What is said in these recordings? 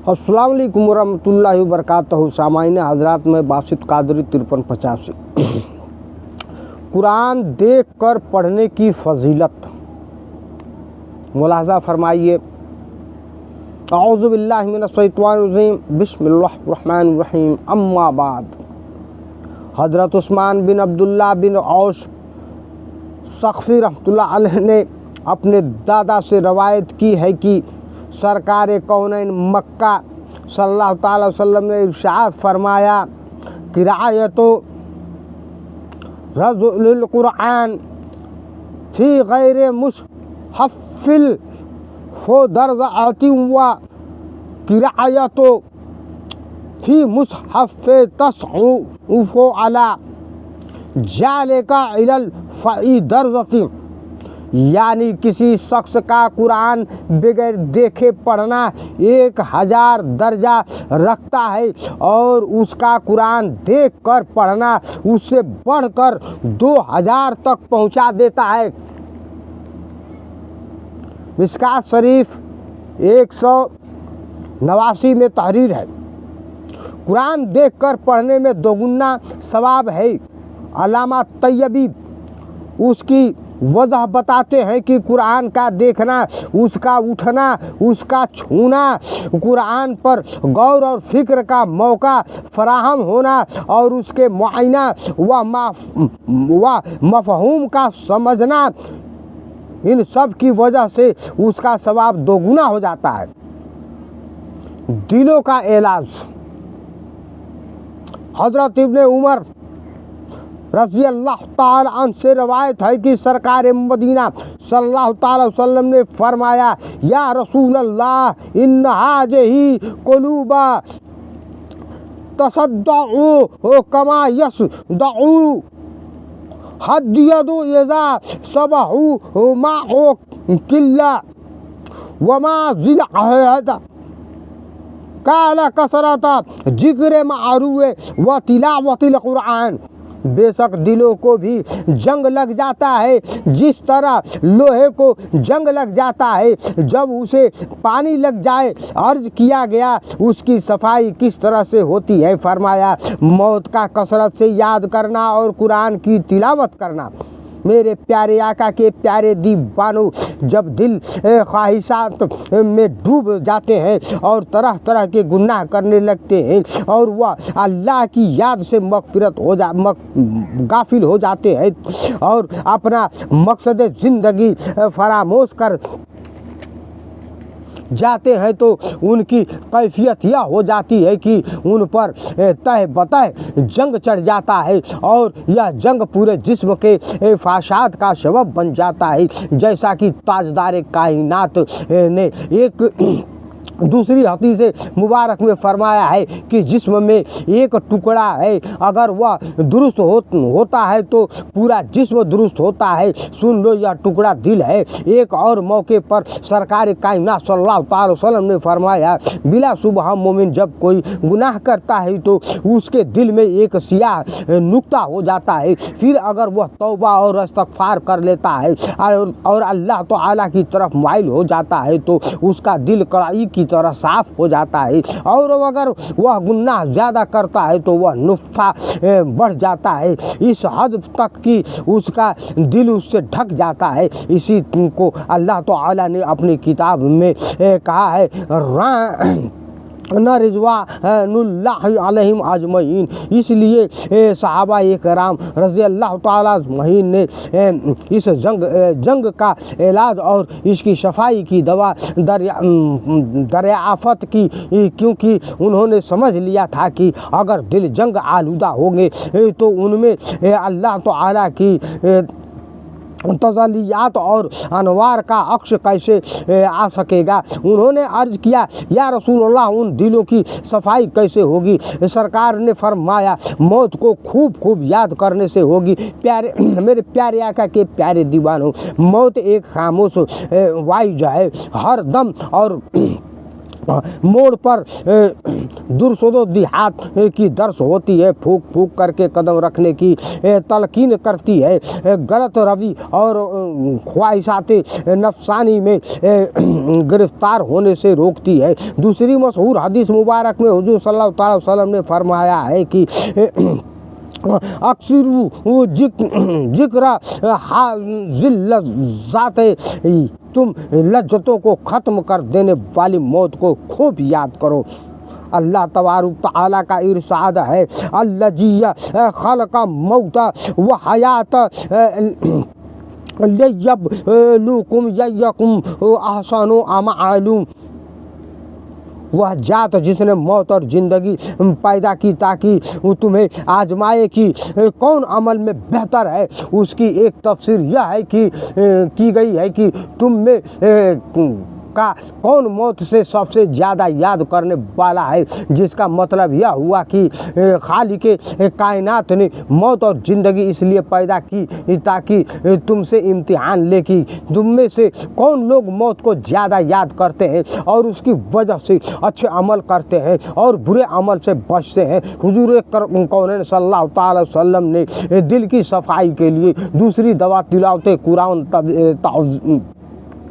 अस्सलाम वालेकुम वरहमतुल्लाहि वबरकातुहू। सामाईन हज़रात में बासित कादरी 5385। कुरान देख कर पढ़ने की फ़जीलत मुलाहज़ा फरमाइए। औज़ु बिल्लाहि मिनश्शैतानिर्रजीम, बिस्मिल्लाहिर्रहमानिर्रहीम। अम्मा बाद। हज़रत उस्मान बिन अब्दुल्ला बिन औस सक़फ़ी रहमतुल्लाह अलैह ने अपने दादा से रवायत की है कि सरकार कौनैन मक्का सल्लल्लाहु अलैहि वसल्लम ने इरशाद फरमाया कि रायतो रज़ुल कुरान फ़ी गैर मुसहफ़िल फ़ो दर्ज़अति व किरायतो फ़ी मुसहफ़ तस्ऊफ़ो अला जालिका इलल फ़ई दर्ज़ति। यानी किसी शख्स का कुरान बगैर देखे पढ़ना 1000 दर्जा रखता है और उसका कुरान देख कर पढ़ना उससे बढ़कर 2000 तक पहुंचा देता है। मिशकात शरीफ 189 में तहरीर है। कुरान देख कर पढ़ने में दोगुना सवाब है। अल्लामा तैयबी उसकी वजह बताते हैं कि कुरान का देखना, उसका उठना, उसका छूना, कुरान पर गौर और फिक्र का मौका फराहम होना और उसके मुआयना व मफ़हूम का समझना, इन सब की वजह से उसका सवाब दोगुना हो जाता है। दिलों का इलाज। हज़रत इब्न उमर रज़ी अल्लाह ताला अन्हु से रवायत है कि सरकार मदीना सल्लल्लाहु अलैहि वसल्लम ने फरमाया, या रसूल अल्लाह इन हाज़िही कुलूबा तसद्दउ कमा यसदउ हद्यदु इज़ा सबहु माओ किल्ला वमा ज़िलअहद काला कसरता जिक्र मारूफ व तिलावतिल कुरान। बेशक दिलों को भी जंग लग जाता है जिस तरह लोहे को जंग लग जाता है जब उसे पानी लग जाए। अर्ज किया गया उसकी सफाई किस तरह से होती है? फरमाया, मौत का कसरत से याद करना और कुरान की तिलावत करना। मेरे प्यारे आका के प्यारे दीवानों, जब दिल ख्वाहिशात में डूब जाते हैं और तरह तरह के गुनाह करने लगते हैं और वह अल्लाह की याद से गाफिल हो जाते हैं और अपना मकसद ज़िंदगी फरामोश कर जाते हैं तो उनकी कैफियत यह हो जाती है कि उन पर तह बतह जंग चढ़ जाता है और यह जंग पूरे जिस्म के फासाद का सबब बन जाता है। जैसा कि ताजदार कायनात ने एक दूसरी हदीस मुबारक में फरमाया है कि जिस्म में एक टुकड़ा है, अगर वह दुरुस्त होता है तो पूरा जिस्म दुरुस्त होता है। सुन लो, यह टुकड़ा दिल है। एक और मौके पर सरकार कायनात सल्लल्लाहु अलैहि वसल्लम ने फरमाया, बिला शुबह मोमिन जब कोई गुनाह करता है तो उसके दिल में एक सियाह नुक्ता हो जाता है। फिर अगर वह तौबा और इस्तग़फ़ार कर लेता है और अल्लाह ताला की तरफ माइल हो जाता है तो उसका दिल कड़ाई की तरह साफ हो जाता है। और अगर वह गुनाह ज़्यादा करता है तो वह नुक्ता बढ़ जाता है इस हद तक कि उसका दिल उससे ढक जाता है। इसी को अल्लाह ताला ने अपनी किताब में कहा है न रिज़वानुल्लाहि अलैहिम अजमईन। इसलिए सहाबा एकराम रज़ी अल्लाह ताला अजमईन ने इस जंग का इलाज और इसकी सफाई की दवा दरियाफ़त की, क्योंकि उन्होंने समझ लिया था कि अगर दिल जंग आलूदा होंगे तो उनमें अल्लाह ताला की तजलियात और अनवार का अक्ष कैसे आ सकेगा। उन्होंने अर्ज़ किया, या रसूलल्लाह उन दिलों की सफाई कैसे होगी? सरकार ने फरमाया, मौत को खूब खूब याद करने से होगी। मेरे प्यारे आका के प्यारे दीवानों, मौत एक खामोश वायु है, हर दम और मोड़ पर दुर्सोदो दिहात की दर्श होती है, फूक फूक करके कदम रखने की तलकीन करती है, गलत रवि और ख्वाहिशाते नफसानी में गिरफ्तार होने से रोकती है। दूसरी मशहूर हदीस मुबारक में हुजूर सल्लल्लाहु अलैहि वसल्लम ने फरमाया है कि अक्सर जिक्र ज़ात तुम लज्जतों को ख़त्म कर देने वाली मौत को खूब याद करो। अल्लाह तबारक तआला का इरशाद है, अल्लज़ी खलक़ा मौता व हयात लियब्लुकुम अय्युकुम अहसनु अमअलुम। वह जात जिसने मौत और ज़िंदगी पैदा की ताकि तुम्हें आजमाए कि कौन अमल में बेहतर है। उसकी एक तफसीर यह है कि की गई है कि तुम में का कौन मौत से सबसे ज़्यादा याद करने वाला है, जिसका मतलब यह हुआ कि खालिक कायनात ने मौत और ज़िंदगी इसलिए पैदा की ताकि तुमसे इम्तिहान ले कि तुम में से कौन लोग मौत को ज़्यादा याद करते हैं और उसकी वजह से अच्छे अमल करते हैं और बुरे अमल से बचते हैं। हुजूर कौनैन सल्लल्लाहु अलैहि वसल्लम ने दिल की सफाई के लिए दूसरी दवा तिलावत कुरान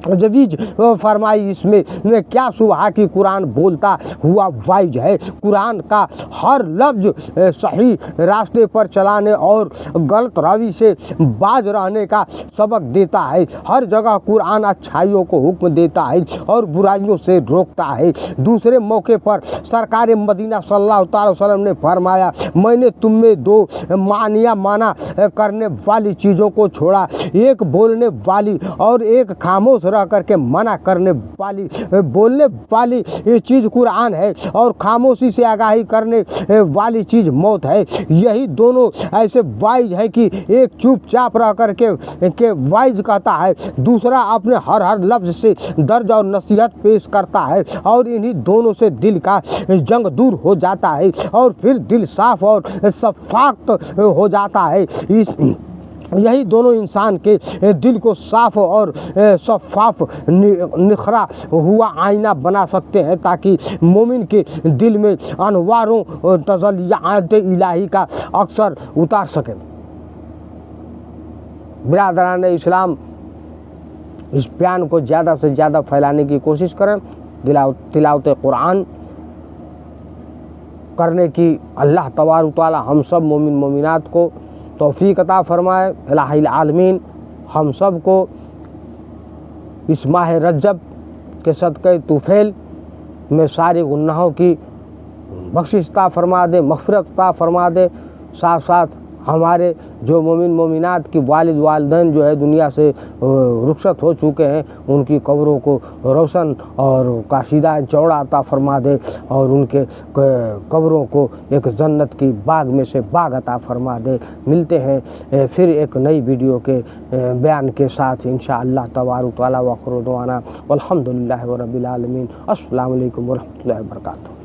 जवीज फरमाई। इसमें क्या सुबह की कुरान बोलता हुआ वाइज है। कुरान का हर लफ्ज सही रास्ते पर चलाने और गलत रवि से बाज रहने का सबक देता है। हर जगह कुरान अच्छाइयों को हुक्म देता है और बुराइयों से रोकता है। दूसरे मौके पर सरकार मदीना सल्लल्लाहु अलैहि वसल्लम ने फरमाया, मैंने तुम में दो माना करने वाली चीज़ों को छोड़ा, एक बोलने वाली और एक खामोश रह करके मना करने वाली। बोलने वाली ये चीज़ कुरान है और खामोशी से आगाही करने वाली चीज़ मौत है। यही दोनों ऐसे वाइज है कि एक चुपचाप रह करके वाइज कहता है, दूसरा अपने हर लफ्ज़ से दर्ज और नसीहत पेश करता है और इन्हीं दोनों से दिल का जंग दूर हो जाता है और फिर दिल साफ और शफ़ाक़त हो जाता है। यही दोनों इंसान के दिल को साफ और शफ़ाफ निखरा हुआ आईना बना सकते हैं ताकि मोमिन के दिल में अनवारों तजल्लियात इलाही का अक्सर उतार सकें। बिरादरान इस्लाम, इस बयान को ज़्यादा से ज़्यादा फैलाने की कोशिश करें। तिलावत कुरान करने की अल्लाह तबारक तआला हम सब मोमिन मोमिनात को तौफीक अता फरमाए। इलाहिल आलमीन हम सब को इस माह रजब के सदक़े तुफ़ैल में सारे गुनाहों की बख्शिश अता फरमा दे, मग़फ़िरत अता फरमा दे। साथ साथ हमारे जो मोमिन मोमिनात की वालिद वालिदैन जो है दुनिया से रुखसत हो चुके हैं, उनकी कब्रों को रोशन और काशीदा चौड़ा अता फरमा दे और उनके कब्रों को एक जन्नत की बाग में से बाग अता फरमा दे। मिलते हैं फिर एक नई वीडियो के बयान के साथ इंशाअल्लाह तबारक व तआला व आखिर दअवाना वल्हम्दुलिल्लाहि रब्बिल आलमीन। अस्सलामु अलैकुम व रहमतुल्लाहि व बरकातुहू।